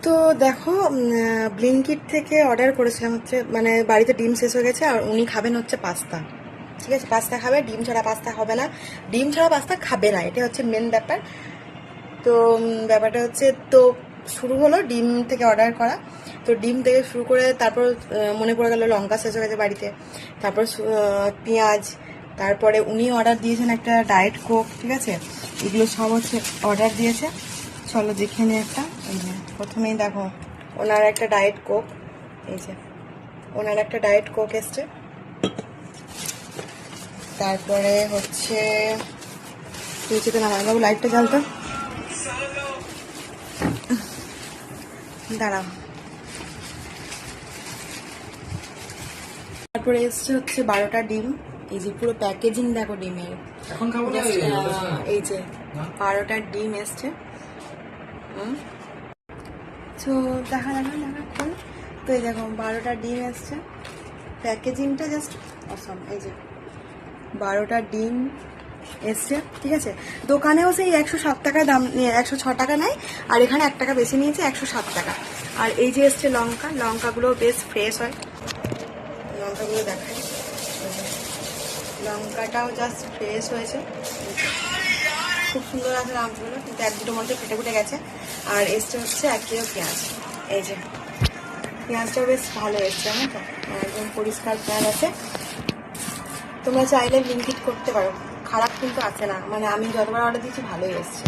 তো দেখো ব্লিঙ্কিট থেকে অর্ডার করেছিলাম হচ্ছে, মানে বাড়িতে ডিম শেষ হয়ে গেছে আর উনি খাবেন হচ্ছে পাস্তা। ঠিক আছে, পাস্তা খাবে, ডিম ছাড়া পাস্তা হবে না, ডিম ছাড়া পাস্তা খাবে না, এটা হচ্ছে মেন ব্যাপার। তো ব্যাপারটা হচ্ছে, তো শুরু হলো ডিম থেকে অর্ডার করা। তো ডিম থেকে শুরু করে তারপর মনে পড়ে গেল লঙ্কা শেষ হয়ে গেছে বাড়িতে, তারপর পেঁয়াজ, তারপরে উনি অর্ডার দিয়েছেন একটা ডায়েট কোক। ঠিক আছে, এগুলো সব হচ্ছে অর্ডার দিয়েছে। চলো দেখে নিই একটা। এই যে প্রথমেই দেখো ওনার একটা ডায়েট কোক, এই যে ওনার একটা ডায়েট কোক এসছে। তারপরে হচ্ছে নিচেতে নামাই বাবু, লাইটটা জ্বালতো, দাঁড়াও। তারপরে এসছে হচ্ছে 12টা ডিম। এই যে পুরো প্যাকেজিং দেখো ডিমের, এই যে 12টা ডিম এসছে। তো দেখা খোল। তো এই দেখো 12টা ডিম এসছে, প্যাকেজিংটা জাস্ট অসম। এই যে 12টা ডিম এসছে। ঠিক আছে, দোকানেও সেই 107 টাকা দাম, 106 টাকা নেয়, আর এখানে 1 টাকা বেশি নিয়েছে, 107 টাকা। আর এই যে এসছে লঙ্কা, লঙ্কাগুলো বেশ ফ্রেশ হয়, লঙ্কাগুলো দেখায়, লঙ্কাটাও জাস্ট ফ্রেশ হয়েছে, খুব সুন্দর আছে লঙ্কাগুলো, কিন্তু 1-2টোর মধ্যে ফেটে ফুটে গেছে। আর এসছে হচ্ছে 1 কিলো পেঁয়াজ। এই যে পেঁয়াজটাও বেশ ভালো এসছে, জানো তো, একদম পরিষ্কার পেঁয়াজ আছে। তোমরা চাইলে ব্লিঙ্কিট করতে পারো, খারাপ কিন্তু আছে না, মানে আমি যতবার অর্ডার দিচ্ছি ভালোই এসছে।